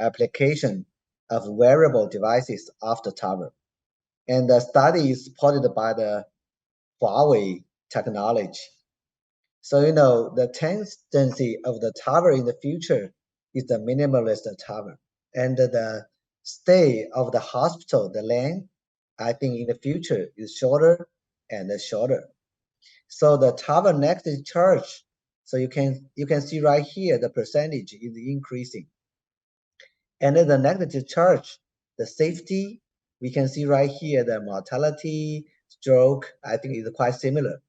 application of wearable devices after TAVR. And the study is supported by the Huawei technology. So, the tendency of the TAVR in the future is the minimalist TAVR. And the stay of the hospital, the length, I think in the future is shorter and shorter. So the TAVR next discharge, so you can see right here the percentage is increasing. And then the next discharge, the safety, we can see right here the mortality, stroke, I think is quite similar.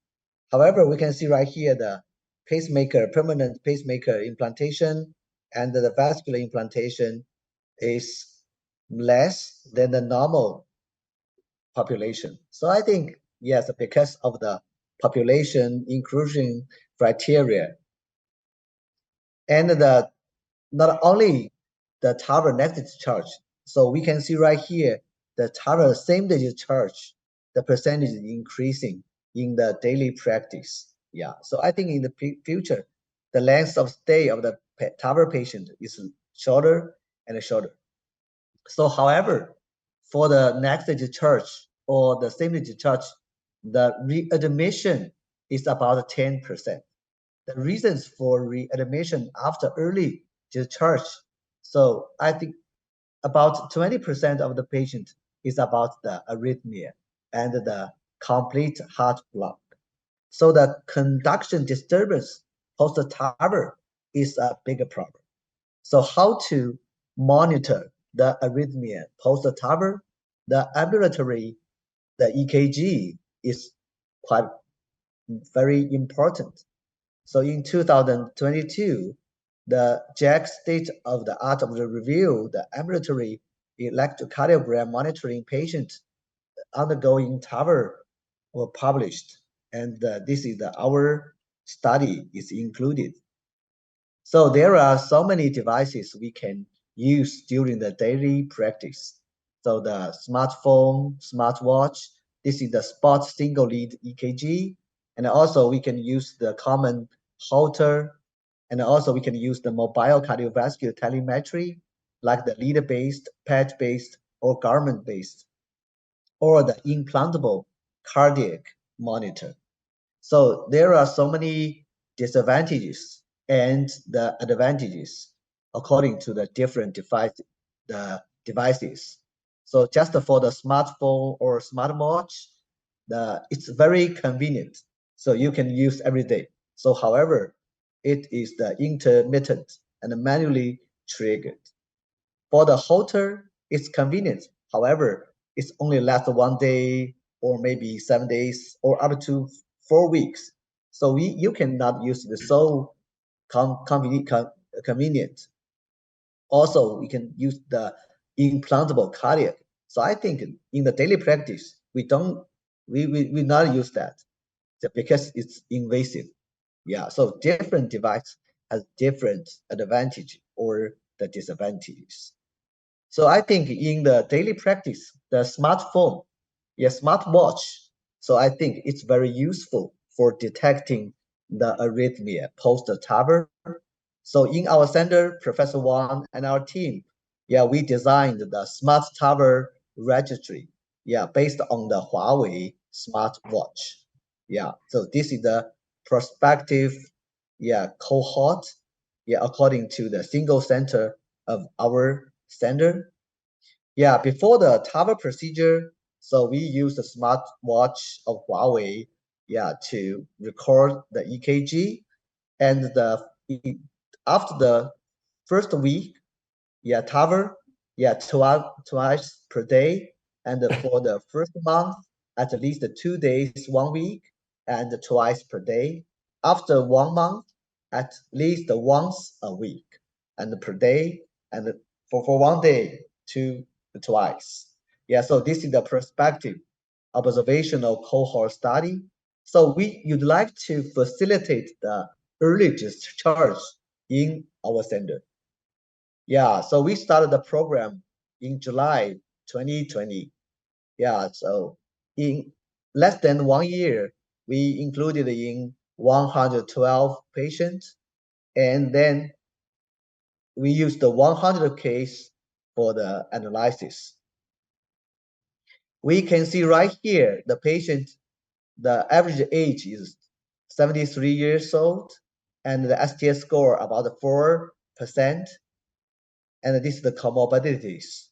However, we can see right here the pacemaker, permanent pacemaker implantation, and the vascular implantation is less than the normal population. So I think, yes, because of the population inclusion criteria, and not only the TAVR next discharge, so we can see right here the TAVR same day discharge, the percentage is increasing in the daily practice. Yeah, so I think in the future, the length of stay of the TAVR patient is shorter and shorter. So, however, for the next discharge or the same day discharge, the readmission is about 10%. The reasons for readmission after early discharge, so I think about 20% of the patient is about the arrhythmia and the complete heart block. So the conduction disturbance post-TAVR is a bigger problem. So how to monitor the arrhythmia post-TAVR? The ambulatory, the EKG is quite very important. So in 2022, the JACC state-of-the-art of the review, the ambulatory electrocardiogram monitoring patients undergoing TAVR were published, and this is our study is included. So there are so many devices we can use during the daily practice. So the smartphone, smartwatch, this is the spot single lead EKG, and also we can use the common Holter, and also we can use the mobile cardiovascular telemetry, like the leader-based, pad-based, or garment-based, or the implantable cardiac monitor. So there are so many disadvantages and the advantages according to the different devices. So just for the smartphone or smartwatch, it's very convenient. So you can use every day. So however, it is the intermittent and manually triggered. For the Holter, it's convenient. However, it's only lasts 1 day or maybe 7 days or up to 4 weeks. So you cannot use it so convenient. Also, we can use the implantable cardiac. So I think in the daily practice, we not use that because it's invasive. Yeah, so different device has different advantage or the disadvantages. So I think in the daily practice, the smartphone, smartwatch, so I think it's very useful for detecting the arrhythmia post-TAVR. So in our center, Professor Wang and our team, we designed the smart TAVR registry, based on the Huawei smartwatch. So this is the prospective, cohort, according to the single center of our center. Before the TAVR procedure, so we use the smartwatch of Huawei, to record the EKG, and after the first week, TAVR, twice per day, and for the first month, at least 2 days, 1 week, and twice per day. After 1 month, at least once a week, and per day, and for 1 day, twice. So this is the prospective observational cohort study. So you'd like to facilitate the early discharge in our center. So we started the program in July 2020. So in less than 1 year, we included in 112 patients, and then we use the 100 case for the analysis. We can see right here, the patient, the average age is 73 years old, and the STS score about 4%, and this is the comorbidities.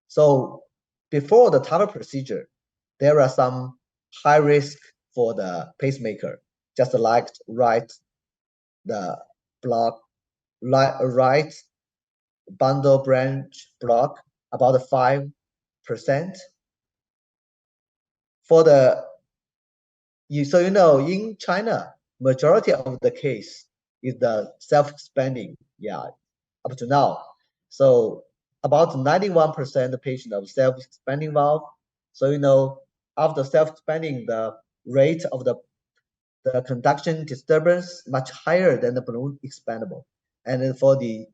So before the TAVR procedure, there are some high risk for the pacemaker, just like the block, right bundle branch block, about 5%. For the so in China, majority of the case is the self-expanding, up to now. So about 91% of patients of self-expanding valve. So after self-expanding, the rate of the conduction disturbance much higher than the balloon expandable. And then for the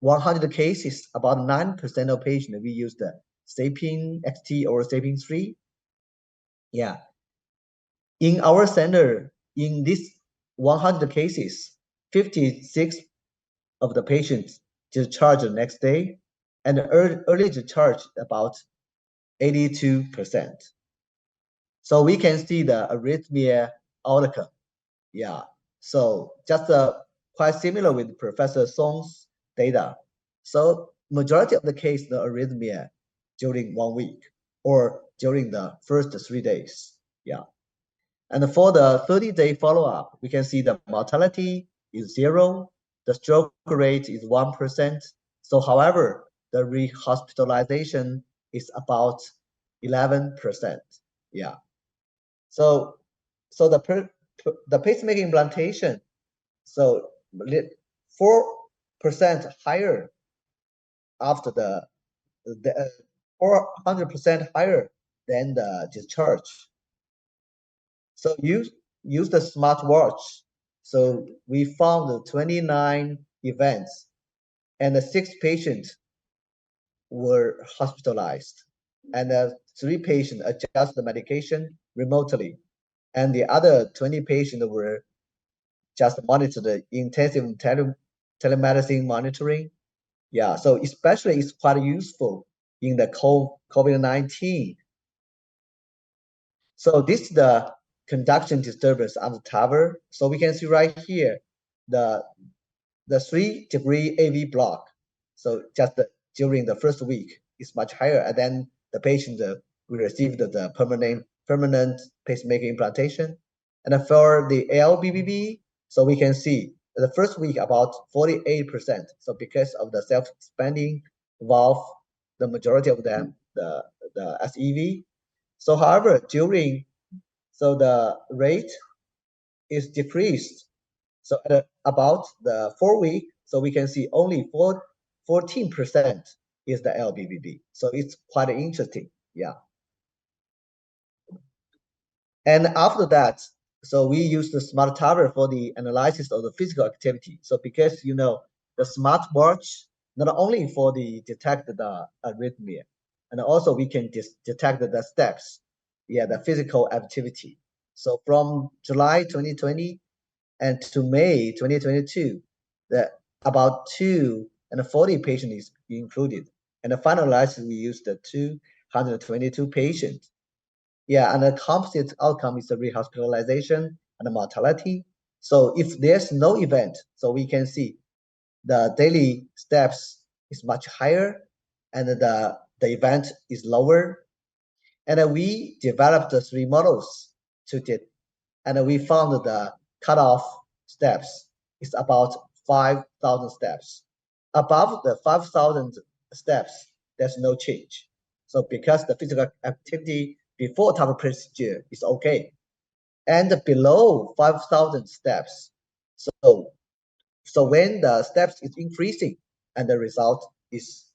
100 cases, about 9% of patients we use the SAPIEN XT or SAPIEN 3. Yeah. In our center, in this 100 cases, 56 of the patients discharged the next day, and early discharge about 82%. So we can see the arrhythmia outcome. Yeah. So just quite similar with Professor Song's data. So majority of the case, the arrhythmia during 1 week or during the first 3 days. Yeah. And for the 30-day follow-up, we can see the mortality is 0, the stroke rate is 1%. So however, the rehospitalization is about 11%. Yeah. So the pacemaker implantation, so 4% higher after the 400% higher than the discharge. So use the smartwatch. So we found 29 events, and 6 patients were hospitalized, and 3 patients adjust the medication remotely, and the other 20 patients were just monitored intensive telemedicine monitoring. Yeah, so especially it's quite useful in the COVID-19. So this is the conduction disturbance of the TAVR. So we can see right here the 3-degree AV block. So just during the first week is much higher, and then the patient will receive the permanent pacemaker implantation. And for the LBBB, so we can see the first week about 48%. So because of the self-expanding valve, the majority of them the SEV. So however, the rate is decreased. So at about the 4 week, so we can see only 14% is the LBBB. So it's quite interesting. Yeah. And after that, so we use the smart TAVR for the analysis of the physical activity. So because the smartwatch not only for the detect the arrhythmia, and also we can detect the steps, the physical activity. So from July 2020 and to May 2022, about 240 patients is included. And the final analysis, we used the 222 patients. Yeah, and the composite outcome is the rehospitalization and the mortality. So if there's no event, so we can see the daily steps is much higher, and the event is lower. And we developed the 3 models and we found the cutoff steps is about 5,000 steps. Above the 5,000 steps, there's no change. So because the physical activity before TAVR procedure is okay, and below 5,000 steps, so when the steps is increasing, and the result is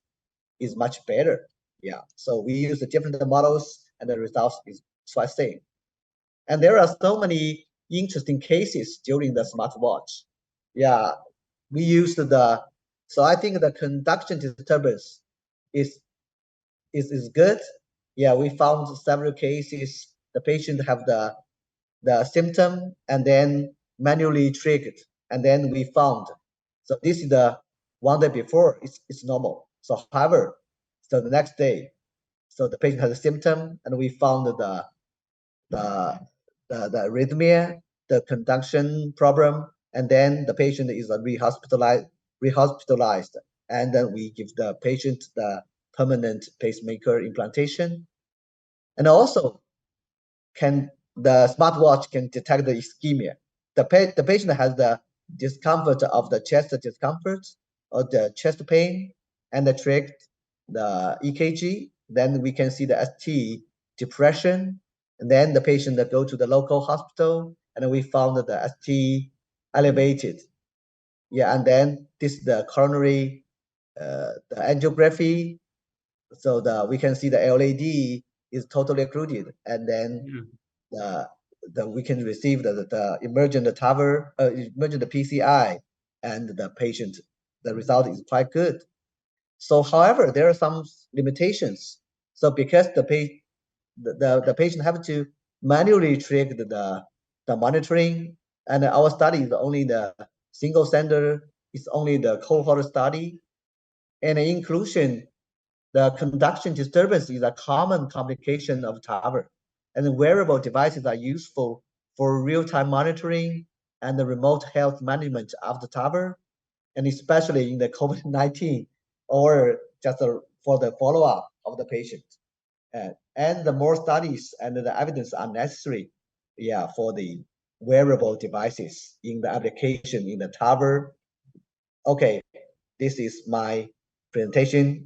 much better. Yeah. So we use the different models, and the results is quite same. And there are so many interesting cases during the smartwatch. Yeah, we used so I think the conduction disturbance is good. Yeah, we found several cases. The patient have the symptom and then manually triggered, and then we found So this is the one day before, it's normal. So however, so the next day, so the patient has a symptom, and we found the arrhythmia, the conduction problem, and then the patient is rehospitalized, and then we give the patient the permanent pacemaker implantation, and also the smartwatch can detect the ischemia. The patient has the discomfort of the chest discomfort or the chest pain, and the trick the EKG. Then we can see the ST depression, and then the patient that go to the local hospital, and we found that the ST elevated. Yeah, and then this is the coronary the angiography. So we can see the LAD is totally occluded, and then we can receive the emergent TAVR, emergent PCI, and the patient, the result is quite good. So, however, there are some limitations. So, because the patient have to manually track the monitoring, and our study is only the single center, it's only the cohort study, and inclusion, the conduction disturbance is a common complication of TAVR, and wearable devices are useful for real-time monitoring and the remote health management of the TAVR, and especially in the COVID-19 or just for the follow-up of the patient. And the more studies and the evidence are necessary, yeah, for the wearable devices in the application in the TAVR. Okay, this is my presentation.